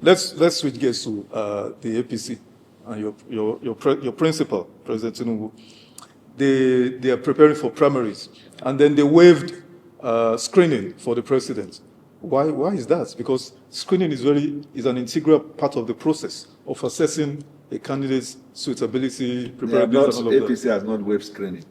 Let's switch gears to the APC and your principal, President Tinubu. They are preparing for primaries, and then they waived screening for the president. Why is that? Because screening is an integral part of the process of assessing a candidate's suitability, preparedness, and all of that. APC has not waived screening.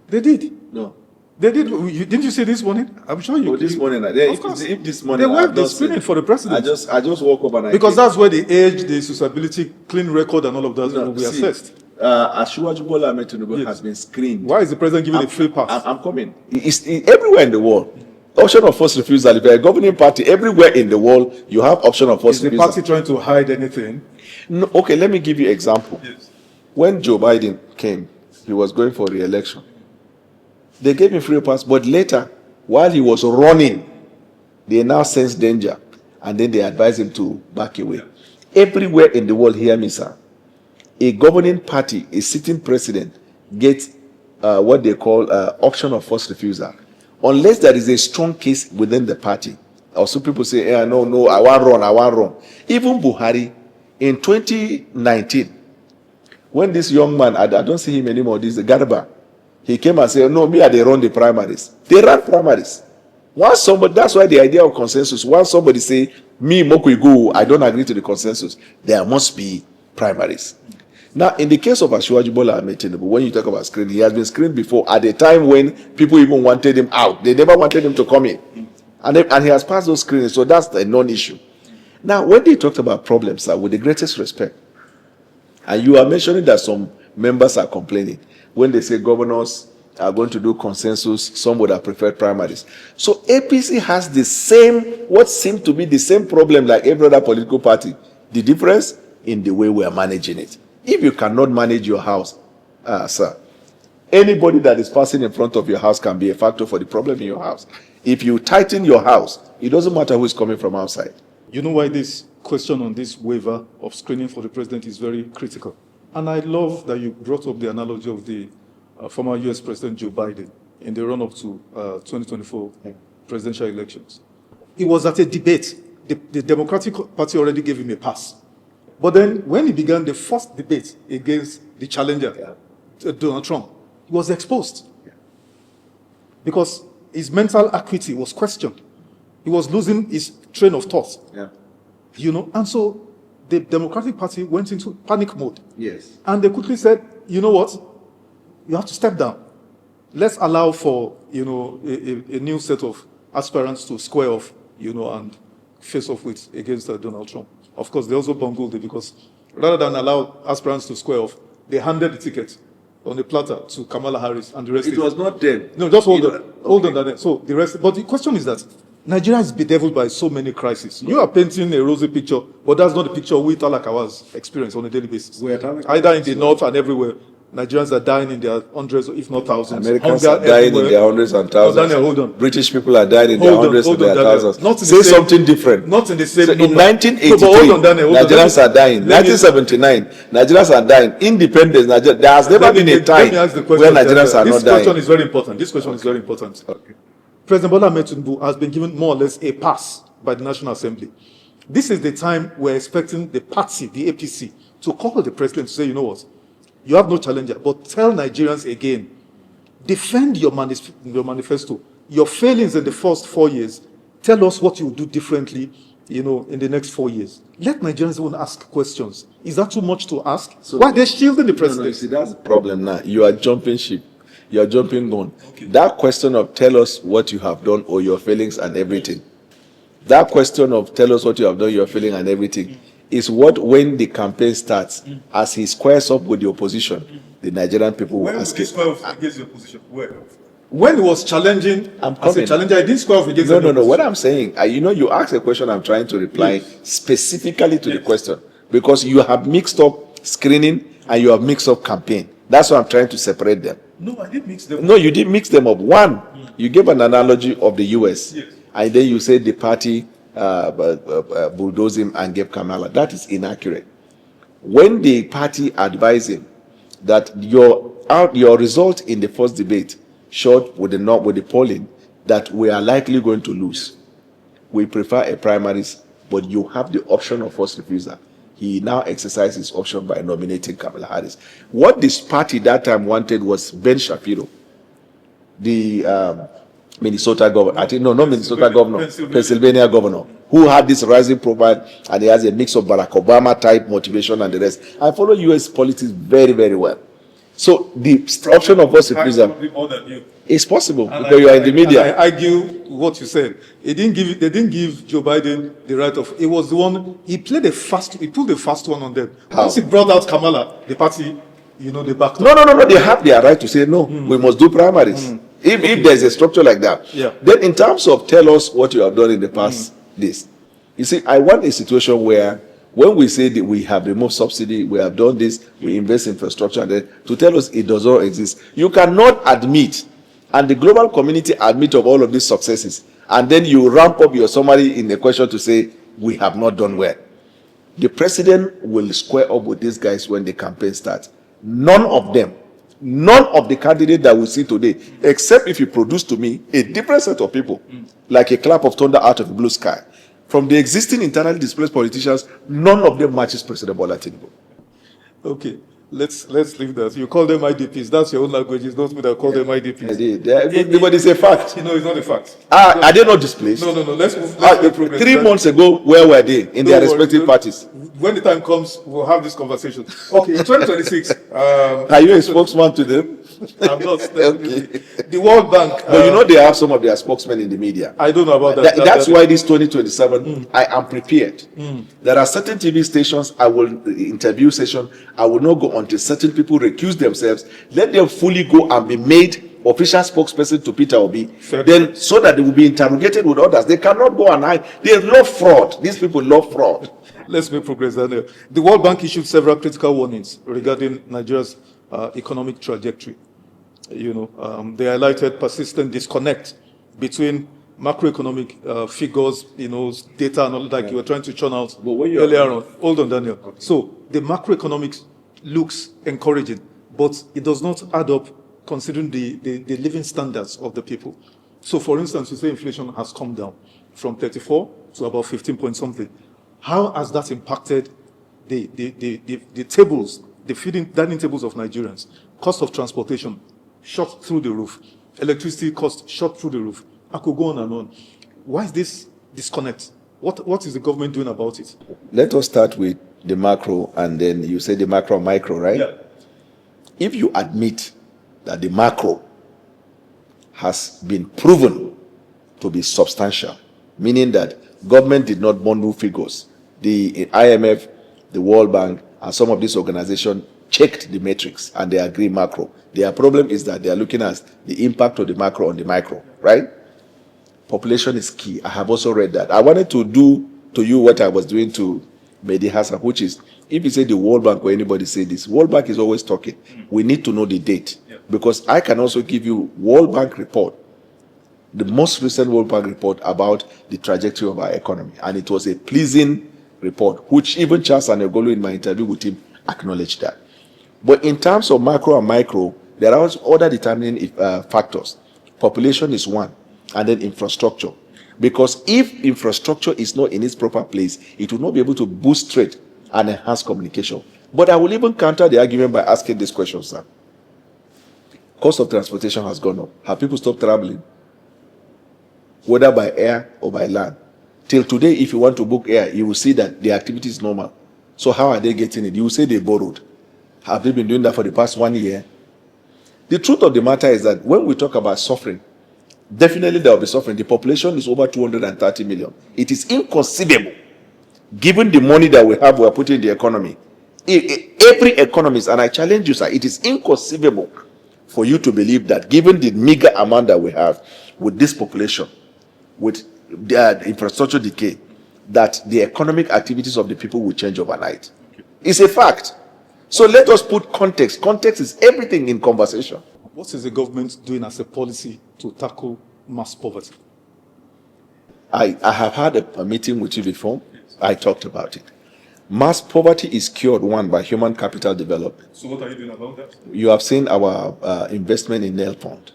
They did. No. They did. Didn't you see this morning? I'm sure you. This morning, if this morning, they waived the screening for the president. I just woke up and because that's where the age, the suitability, clean record, and all of that will be assessed. Atiku Abubakar has been screened. Why is the president giving a free pass? I'm coming. It's everywhere in the world. Option of first refusal. If you're a governing party, everywhere in the world, you have option of first refusal. Is the party trying to hide anything? No. Okay, let me give you an example. Yes. When Joe Biden came, he was going for re-election. They gave him free pass, but later, while he was running, they now sense danger, and then they advise him to back away. Everywhere in the world, hear me, sir. A governing party, a sitting president, gets what they call option of first refusal, unless there is a strong case within the party. Or some people say, no, I want run. Even Buhari, in 2019, when this young man, I don't see him anymore, this is Garba, he came and said, no, they run the primaries. They ran primaries. That's why the idea of consensus, once somebody say, me, Mokuigu, I don't agree to the consensus, there must be primaries. Now, in the case of Atiku Abubakar, when you talk about screening, he has been screened before at a time when people even wanted him out. They never wanted him to come in. And he has passed those screenings, so that's a non-issue. Now, when they talked about problems, sir, with the greatest respect, and you are mentioning that some members are complaining, when they say governors are going to do consensus, some would have preferred primaries. So APC has what seems to be the same problem like every other political party. The difference in the way we are managing it. If you cannot manage your house, sir, anybody that is passing in front of your house can be a factor for the problem in your house. If you tighten your house, it doesn't matter who is coming from outside. You know why this question on this waiver of screening for the president is very critical? And I love that you brought up the analogy of the former US President Joe Biden in the run-up to 2024 presidential elections. It was at a debate. The Democratic Party already gave him a pass. But then when he began the first debate against the challenger, Donald Trump, he was exposed. Because his mental acuity was questioned. He was losing his train of thought. And so the Democratic Party went into panic mode. Yes. And they quickly said, you know what? You have to step down. Let's allow for, a new set of aspirants to square off, and face off with against Donald Trump. Of course, they also bungled it because rather than allow aspirants to square off, they handed the ticket on the platter to Kamala Harris and the rest. It was not them. No, just hold on. Daniel. So the rest. But the question is that Nigeria is bedeviled by so many crises. You are painting a rosy picture, but that's not the picture we Talakawas experience on a daily basis. Either in the north and everywhere, Nigerians are dying in their hundreds, if not thousands. Americans are dying in their hundreds and thousands. Daniel, hold on. British people are dying in their hundreds and their thousands. Say something different. Not in the same. So in 1983, Nigerians are dying. 1979, Nigerians are dying. Independence, there has never been a time where Nigerians are not dying. This question is very important. Is very important. Okay. President Bola Tinubu has been given more or less a pass by the National Assembly. This is the time we're expecting the party, the APC, to call the president to say, you know what? You have no challenger, but tell Nigerians again, defend your manifesto, your failings in the first 4 years. Tell us what you will do differently, in the next 4 years. Let Nigerians even ask questions. Is that too much to ask? So why they're shielding the president? No, see, that's the problem now. You are jumping ship. You are jumping gun. Okay. That question of tell us what you have done or your failings and everything. That question of tell us what you have done, your feeling and everything. Is what when the campaign starts, as he squares up with the opposition, the Nigerian people will ask him. When he square off against the opposition? Where? When he was challenging as a challenger, he didn't square off against the opposition. No. What I'm saying, you asked a question, I'm trying to reply specifically to the question. Because you have mixed up screening and you have mixed up campaign. That's why I'm trying to separate them. No, I didn't mix them up. No, you didn't mix them up. One, you gave an analogy of the US. Yes. And then you said the party bulldoze him and gave Kamala. That is inaccurate. When the party advised him that your result in the first debate showed with the polling that we are likely going to lose, we prefer a primaries but you have the option of first refusal. He now exercised his option by nominating Kamala Harris. What this party that time wanted was Ben Shapiro, the Minnesota governor. I think, no, not Minnesota governor, Pennsylvania governor, who had this rising profile, and he has a mix of Barack Obama type motivation and the rest. I follow US politics very, very well. So the option of first refusal is possible because you are in the media. I argue what you said. They didn't give Joe Biden the right of. It was the one he pulled the fast one on them. How? Once he brought out Kamala, the party, they backed up. No. They have their right to say no. We must do primaries. If there's a structure like that, Yeah. Then in terms of tell us what you have done in the past, this. You see, I want a situation where when we say that we have removed subsidy, we have done this, we invest in infrastructure, then to tell us it does not exist. You cannot admit, and the global community admit of all of these successes, and then you ramp up your summary in the question to say we have not done well. The president will square up with these guys when the campaign starts. None of the candidates that we see today, except if you produce to me a different set of people, like a clap of thunder out of the blue sky, from the existing internally displaced politicians, none of them matches President Bola Tinubu. Okay, let's leave that. You call them IDPs. That's your own language. It's not me that call them IDPs. But it's a fact. It's not a fact. Are they not displaced? No. Let's make progress. 3 months ago, where were they in their respective parties? When the time comes, we'll have this conversation. Okay, in 2026. Are you a spokesman to them? I'm not. Okay. The World Bank. But they have some of their spokesmen in the media. I don't know about that. That's why this 2027, I am prepared. There are certain TV stations, interview session, I will not go until certain people recuse themselves. Let them fully go and be made official spokesperson to Peter Obi. Then, so that they will be interrogated with others. They cannot go and hide. They love fraud. These people love fraud. Let's make progress, Daniel. The World Bank issued several critical warnings regarding Nigeria's economic trajectory. They highlighted persistent disconnect between macroeconomic figures, data and all that you were trying to churn out earlier on. Hold on, Daniel. Okay. So the macroeconomics looks encouraging, but it does not add up considering the living standards of the people. So, for instance, you say inflation has come down from 34 to about 15 point something. How has that impacted the tables, the dining tables of Nigerians? Cost of transportation shot through the roof. Electricity cost shot through the roof. I could go on and on. Why is this disconnect? What is the government doing about it? Let us start with the macro, and then you say the macro and micro, right? Yeah. If you admit that the macro has been proven to be substantial, meaning that government did not bundle figures, the IMF, the World Bank, and some of these organizations checked the metrics and they agree macro. Their problem is that they are looking at the impact of the macro on the micro, right? Population is key. I have also read that. I wanted to do to you what I was doing to Mehdi Hassan, which is, if you say the World Bank or anybody say this, World Bank is always talking. We need to know the date. Because I can also give you World Bank report, the most recent World Bank report about the trajectory of our economy. And it was a pleasing report, which even Charles Anegolo in my interview with him acknowledged that. But in terms of macro and micro, there are also other determining factors. Population is one, and then infrastructure. Because if infrastructure is not in its proper place, it will not be able to boost trade and enhance communication. But I will even counter the argument by asking this question, sir. Cost of transportation has gone up. Have people stopped traveling? Whether by air or by land. Till today, if you want to book air, you will see that the activity is normal. So how are they getting it? You will say they borrowed. Have they been doing that for the past 1 year? The truth of the matter is that when we talk about suffering, definitely there will be suffering. The population is over 230 million. It is inconceivable, given the money that we are putting in the economy. Every economist, and I challenge you, sir, it is inconceivable for you to believe that given the meager amount that we have with this population, with the infrastructure decay, that the economic activities of the people will change overnight. It's a fact. So let us put context. Context is everything in conversation. What is the government doing as a policy to tackle mass poverty? I have had a meeting with you before. I talked about it. Mass poverty is cured, one, by human capital development. So what are you doing about that? You have seen our investment in NAILPOND,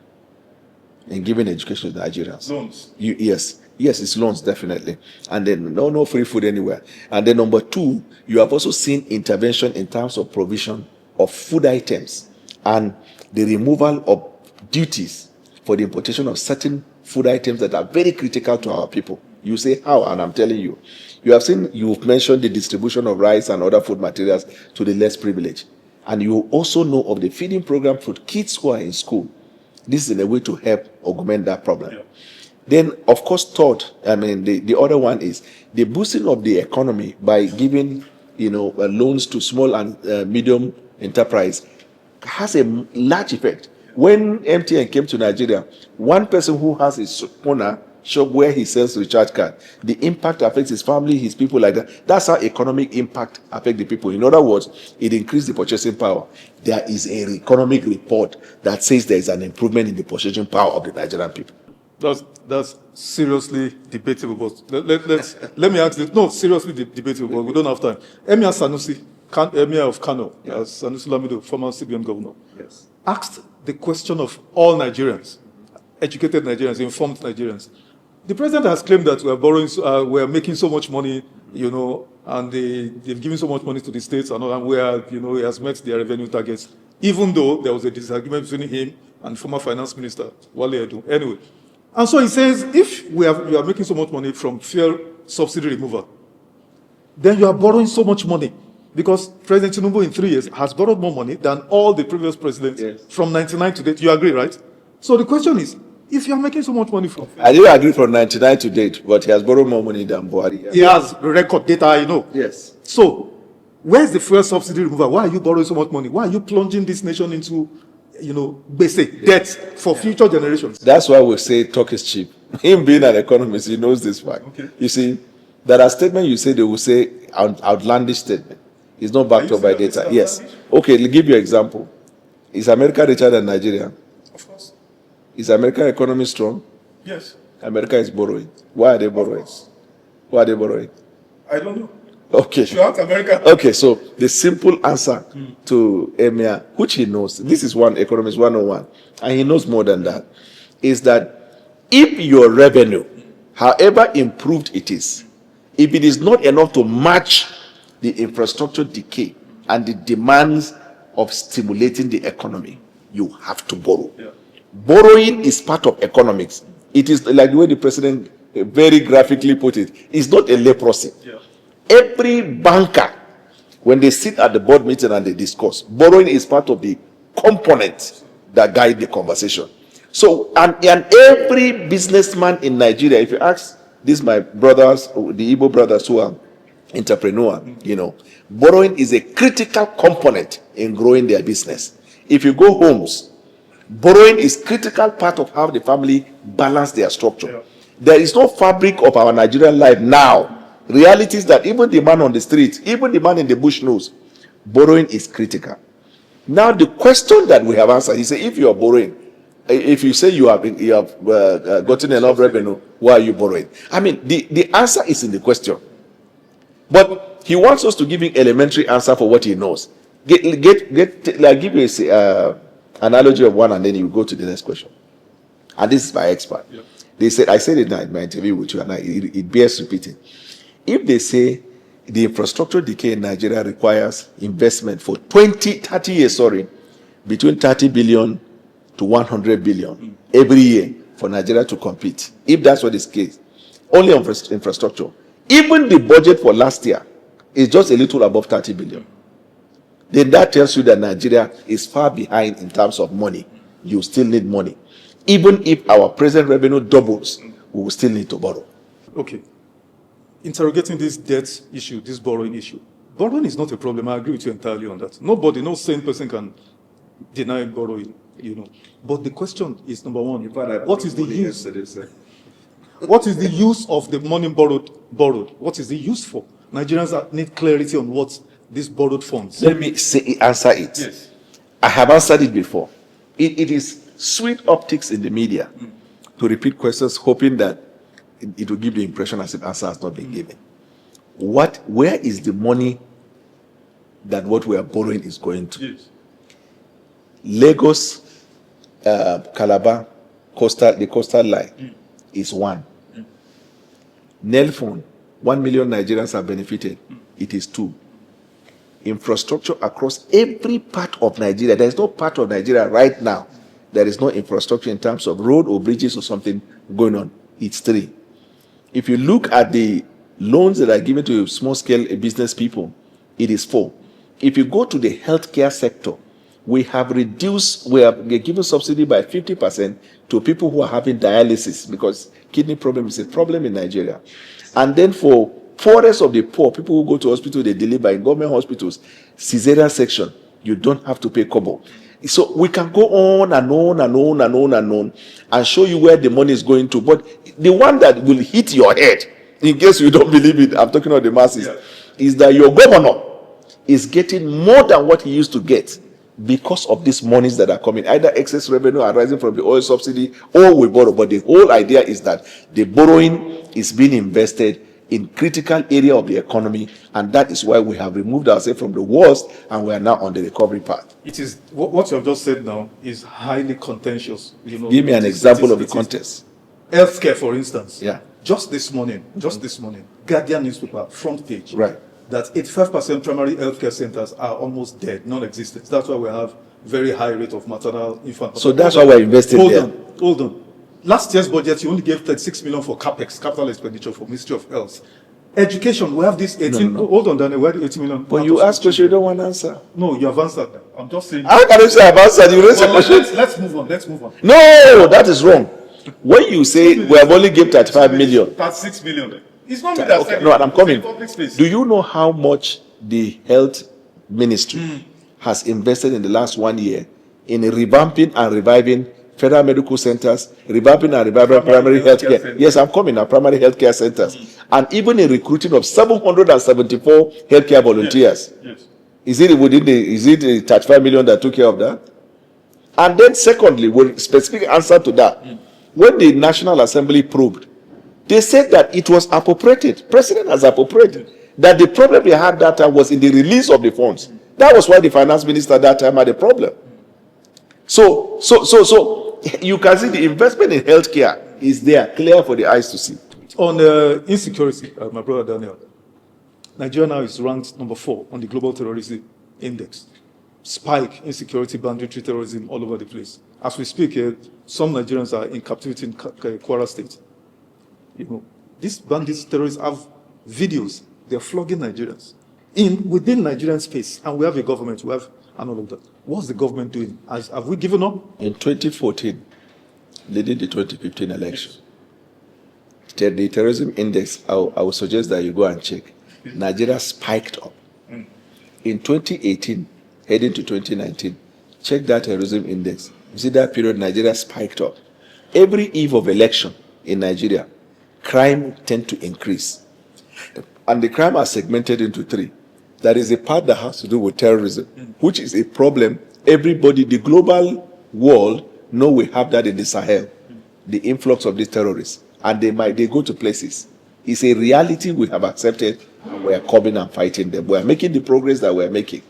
in giving education to Nigerians. Loans. Yes. Yes, it's loans, definitely. And then no free food anywhere. And then number two, you have also seen intervention in terms of provision of food items and the removal of duties for the importation of certain food items that are very critical to our people. You say how, and I'm telling you. You've mentioned the distribution of rice and other food materials to the less privileged. And you also know of the feeding program for kids who are in school. This is a way to help augment that problem. Yeah. Then, of course, the other one is the boosting of the economy by giving, loans to small and medium enterprise has a large effect. When MTN came to Nigeria, one person who has a owner shop where he sells recharge card, the impact affects his family, his people like that. That's how economic impact affects the people. In other words, it increased the purchasing power. There is an economic report that says there is an improvement in the purchasing power of the Nigerian people. That's seriously debatable, but let me ask this. No, seriously debatable, but we don't have time. Emir Sanusi, Emir of Kano, yes. Sanusi Lamido, former CBN governor, yes, asked the question of all Nigerians, educated Nigerians, informed Nigerians. The president has claimed that we're making so much money, and they've given so much money to the states and all, and he has met their revenue targets, even though there was a disagreement between him and former finance minister Wale Edu. Anyway. And so he says, if you are making so much money from fuel subsidy removal, then you are borrowing so much money. Because President Tinubu in 3 years has borrowed more money than all the previous presidents, yes, from 99 to date. You agree, right? So the question is, if you are making so much money from... I didn't agree from 99 to date, but he has borrowed more money than Buhari. He has record data, Yes. So, where's the fuel subsidy removal? Why are you borrowing so much money? Why are you plunging this nation into... basic debt for future generations? That's why we say talk is cheap. Him being an economist, he knows this fact. Okay. You see, there are statements you say, they will say outlandish statement. It's not backed up by data. Yes. Okay, let give you an example. Is America richer than Nigeria? Of course. Is American economy strong? Yes. America is borrowing. Why are they borrowing? Why are they borrowing? I don't know. Okay. Throughout America. Okay, so the simple answer to Emir, which he knows, this is one economist 101, and he knows more than that, is that if your revenue, however improved it is, if it is not enough to match the infrastructure decay and the demands of stimulating the economy, you have to borrow. Yeah. Borrowing is part of economics. It is like the way the president very graphically put it, it's not a leprosy. Yeah. Every banker, when they sit at the board meeting and they discuss, borrowing is part of the components that guide the conversation. So, and every businessman in Nigeria, if you ask these my brothers, the Igbo brothers who are entrepreneur, borrowing is a critical component in growing their business. If you go homes, borrowing is critical part of how the family balance their structure. Yeah. There is no fabric of our Nigerian life now. Reality is that even the man on the street, even the man in the bush knows, borrowing is critical. Now the question that we have answered, he said, if you are borrowing, if you say you have gotten enough revenue, why are you borrowing? I mean, the answer is in the question. But he wants us to give him elementary answer for what he knows. Give you an analogy of one, and then you go to the next question. And this is by expert. Yeah. They said, I said it in my interview with you, and it bears repeating. If they say the infrastructure decay in Nigeria requires investment for 30 years, between 30 billion to 100 billion every year for Nigeria to compete, if that's what is the case, only on infrastructure, even the budget for last year is just a little above 30 billion. Then that tells you that Nigeria is far behind in terms of money. You still need money. Even if our present revenue doubles, we will still need to borrow. Okay. Interrogating this debt issue, this borrowing issue. Borrowing is not a problem. I agree with you entirely on that. Nobody, no sane person can deny borrowing, But the question is, number one, what is the use? What is the use of the money borrowed? What is the use for? Nigerians need clarity on what these borrowed funds. Let me answer it. Yes. I have answered it before. It is sweet optics in the media to repeat questions, hoping that it will give the impression as if answer has not been given. Where is the money that what we are borrowing is going to? Yes. Lagos, Calabar, the coastal line is one. NAILPOND, 1 million Nigerians have benefited. It is 2. Infrastructure across every part of Nigeria. There is no part of Nigeria right now there is no infrastructure in terms of road or bridges or something going on. It's 3. If you look at the loans that are given to small-scale business people, it is 4. If you go to the healthcare sector, we have given subsidy by 50% to people who are having dialysis because kidney problem is a problem in Nigeria. And then for poorest of the poor, people who go to hospital, they deliver in government hospitals, cesarean section, you don't have to pay kobo. So we can go on and on and on and on and on and show you where the money is going to. But the one that will hit your head, in case you don't believe it, I'm talking about the masses, is that your governor is getting more than what he used to get because of these monies that are coming. Either excess revenue arising from the oil subsidy or we borrow. But the whole idea is that the borrowing is being invested in critical area of the economy, and that is why we have removed ourselves from the worst and we are now on the recovery path. It is what you have just said now is highly contentious. You know, give me an example of the contest. Healthcare, for instance. Yeah. Just this morning, Guardian newspaper front page. Right. That 85% primary healthcare centers are almost dead, non-existent. That's why we have very high rate of maternal infant. So that's why we're investing there. Hold on. Last year's budget, you only gave 36 million for CAPEX, capital expenditure for Ministry of Health. Education, we have this 18. No. Hold on, Daniel, where the 80 million? But you asked question, you don't want to answer. No, you have answered. I'm just saying. How can you say I've answered? You raised a question. Let's move on. No, that is wrong. When you say we have only given 35 million. 36 million. It's not me that said. No, I'm coming. Do you know how much the health ministry has invested in the last 1 year in revamping and reviving federal medical centers, revamping and reviving primary health care? Yes, I'm coming now, primary healthcare centers. And even in recruiting of 774 healthcare volunteers. Yes. Is it the 35 million that took care of that? And then secondly, with specific answer to that, when the National Assembly probed, they said that it was appropriated. President has appropriated. That the problem they had that time was in the release of the funds. That was why the finance minister at that time had a problem. So you can see the investment in healthcare is there, clear for the eyes to see. On insecurity, my brother Daniel, Nigeria now is ranked number 4 on the Global Terrorism Index. Spike, insecurity, banditry, terrorism all over the place. As we speak here, some Nigerians are in captivity in Kwara State. You know, these bandits, terrorists have videos. They're flogging Nigerians within Nigerian space, and we have a government. We have and all of that. What's the government doing? Have we given up? In 2014, leading the 2015 election, the terrorism index, I would suggest that you go and check. Nigeria spiked up. In 2018, heading to 2019, check that terrorism index. You see that period, Nigeria spiked up. Every eve of election in Nigeria, crime tend to increase. And the crime are segmented into 3. There is a part that has to do with terrorism, which is a problem. Everybody, the global world, know we have that in the Sahel, the influx of these terrorists. And they go to places. It's a reality we have accepted, and we are coming and fighting them. We are making the progress that we are making,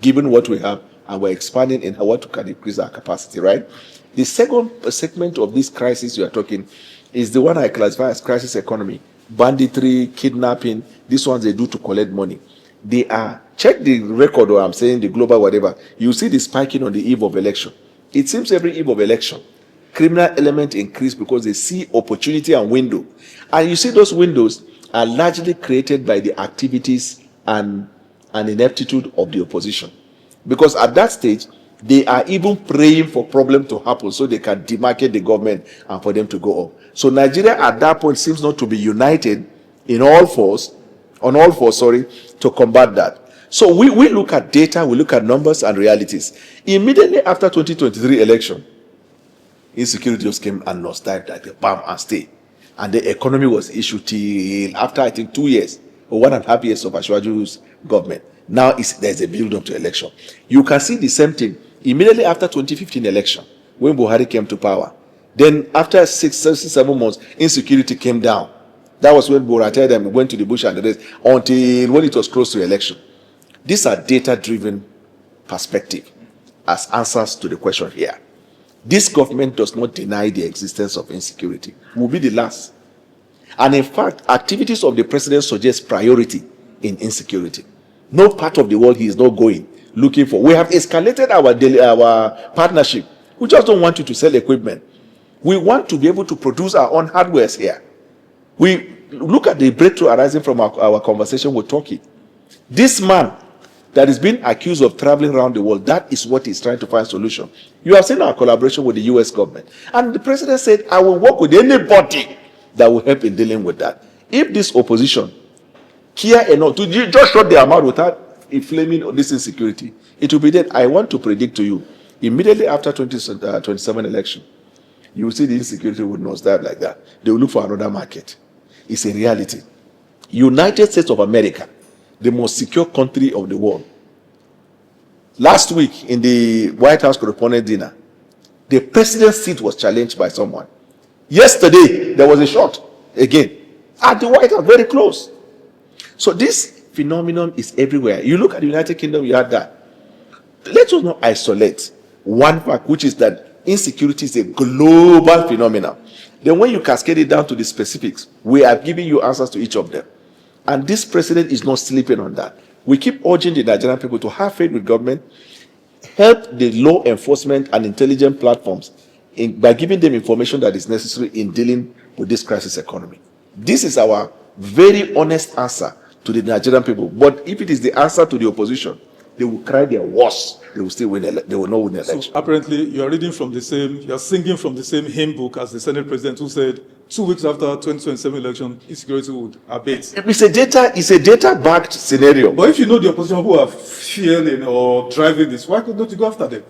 given what we have, and we're expanding in how to can increase our capacity, right? The second segment of this crisis you are talking is the one I classify as crisis economy. Banditry, kidnapping, these ones they do to collect money. They are, check the record, or I'm saying the global whatever, you see the spiking on the eve of election. It seems every eve of election, criminal element increase because they see opportunity and window. And you see those windows are largely created by the activities and ineptitude of the opposition. Because at that stage, they are even praying for problem to happen so they can demarcate the government and for them to go up. So Nigeria at that point seems not to be united on all fours, to combat that. So we look at data, we look at numbers and realities. Immediately after 2023 election, insecurity just came and nosedived like a bam and stay. And the economy was issued till after, I think, 2 years or 1.5 years of Ashwaju's government. Now there's a build-up to election. You can see the same thing immediately after 2015 election, when Buhari came to power. Then after 6-7 months, insecurity came down. That was when Buhari went to the bush and the rest, until when it was close to election. These are data-driven perspective as answers to the question here. This government does not deny the existence of insecurity. We'll be the last. And in fact, activities of the president suggest priority in insecurity. No part of the world he is not going, looking for. We have escalated our partnership. We just don't want you to sell equipment. We want to be able to produce our own hardwares here. We look at the breakthrough arising from our conversation with Turkey. This man that is being accused of traveling around the world, that is what he's trying to find solution. You have seen our collaboration with the US government. And the president said, I will work with anybody that will help in dealing with that. If this opposition care enough to just shut their mouth without inflaming this insecurity, it will be that I want to predict to you, immediately after 2027 election, you will see the insecurity would not start like that. They will look for another market. It's a reality. United States of America, the most secure country of the world. Last week in the White House correspondent dinner, the president's seat was challenged by someone. Yesterday, there was a shot again at the White House, very close. So this phenomenon is everywhere. You look at the United Kingdom, you had that. Let us not isolate one fact, which is that insecurity is a global phenomenon. Then when you cascade it down to the specifics, we are giving you answers to each of them. And this president is not sleeping on that. We keep urging the Nigerian people to have faith with government, help the law enforcement and intelligence platforms by giving them information that is necessary in dealing with this crisis economy. This is our very honest answer to the Nigerian people. But if it is the answer to the opposition, they will cry their worst. They will still win. They will not win the election. So apparently, you are reading from the same. You are singing from the same hymn book as the Senate president, who said 2 weeks after 2027 election, insecurity would abate. It's a data-backed scenario. But if you know the opposition who are fueling or driving this, why could not you go after them?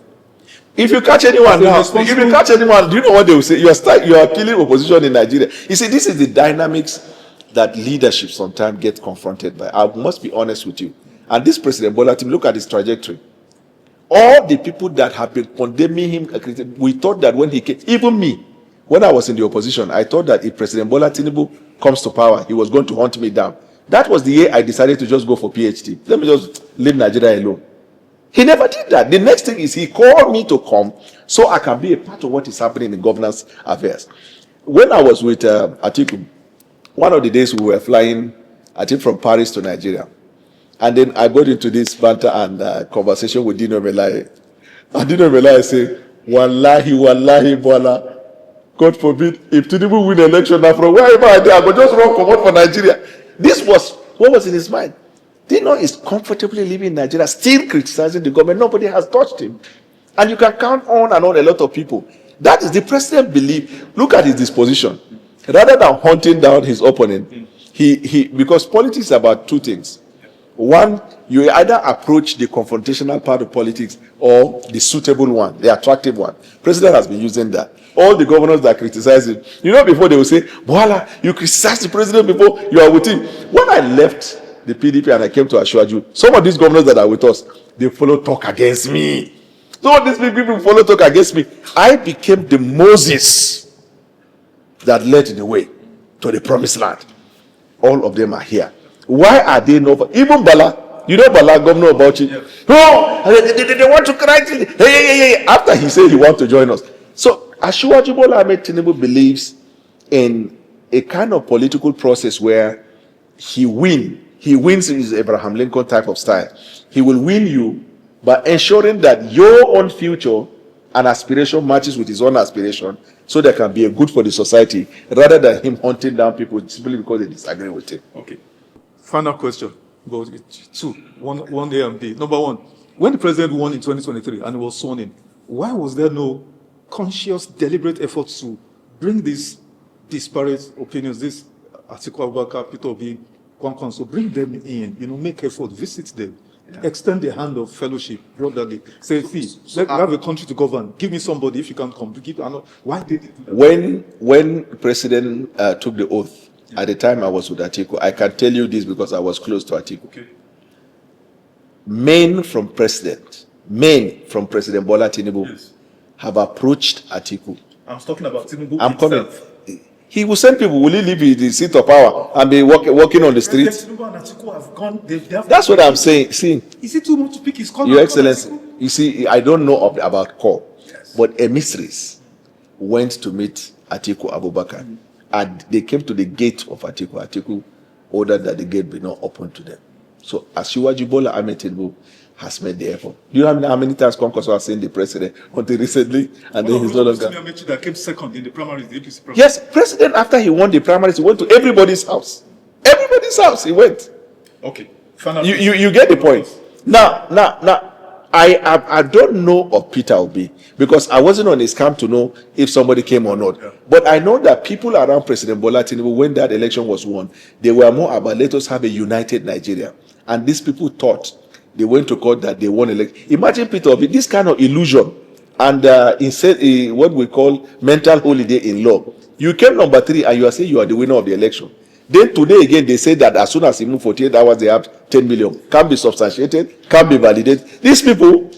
If you catch anyone now, do you know what they will say? You are killing opposition in Nigeria. You see, this is the dynamics that leadership sometimes get confronted by. I must be honest with you. And this President Bola, look at his trajectory. All the people that have been condemning him, we thought that when he came, even me, when I was in the opposition, I thought that if President Bola Tinubu comes to power, he was going to hunt me down. That was the year I decided to just go for PhD. Let me just leave Nigeria alone. He never did that. The next thing is he called me to come so I can be a part of what is happening in governance affairs. When I was with Atiku, one of the days we were flying, I think from Paris to Nigeria. And then I got into this banter and conversation with Dino Melai. And Dino Melai said, Wallahi, Bwala, God forbid, if Tinubu win election now from wherever I go, I go just run come out for Nigeria. This was what was in his mind. Dino is comfortably living in Nigeria, still criticizing the government. Nobody has touched him. And you can count on and on a lot of people. That is the president believe. Look at his disposition. Rather than hunting down his opponent, because politics is about two things. One, you either approach the confrontational part of politics or the suitable one, the attractive one. President has been using that. All the governors that criticize him, before they will say, Bwala, you criticized the president before, you are with him. When I left the PDP and I came to Ashwaju, some of these governors that are with us, they follow talk against me. Some of these people follow talk against me. I became the Moses that led the way to the promised land. All of them are here. Why are they not? Even Bala, Bala, Governor of Bauchi. No, they want to correct it. Hey. After he said he wants to join us. So, Asiwaju Bola Ahmed Tinubu believes in a kind of political process where he wins in his Abraham Lincoln type of style. He will win you by ensuring that your own future and aspiration matches with his own aspiration, so that can be a good for the society, rather than him hunting down people simply because they disagree with him. Okay. Final question. Go two. One A and B. Number one, when the president won in 2023 and was sworn in, why was there no conscious, deliberate effort to bring these disparate opinions, this Atiku Abubakar, Peter Obi, Kwankwan, so bring them in, make effort, visit them, extend the hand of fellowship, brotherly. Say, let me have a country to govern. Give me somebody if you can come. Why did it? When President took the oath, at the time I was with Atiku, I can tell you this because I was close to Atiku. Okay. Men from President Bola Tinubu have approached Atiku. I'm talking about Tinubu. I'm coming. He will send people. Will he leave the seat of power and be walking on the streets? Tinubu and Atiku have gone. That's what I'm saying. See, is it too much to pick his corner? Your Excellency, you see, I don't know about call, but emissaries went to meet Atiku Abubakar. And they came to the gate of Atiku. Atiku ordered that the gate be not open to them. So Asiwaju Bola Ahmed Tinubu has made the effort. Do you know how many times Kwankwaso has seen the president until recently? And then he's no longer. That came second in the primaries, the APC primaries. Yes, president, after he won the primaries, he went to everybody's house. Everybody's house, he went. Okay. You get the point. Now, I don't know of Peter Obi because I wasn't on his camp to know if somebody came or not. Yeah. But I know that people around President Bola Tinubu, when that election was won, they were more about let us have a united Nigeria. And these people thought they went to court that they won election. Imagine Peter Obi, this kind of illusion and what we call mental holiday in law. You came number 3 and you are saying you are the winner of the election. Then today again, they say that as soon as he move 48 hours, they have 10 million. Can't be substantiated, can't be validated. These people,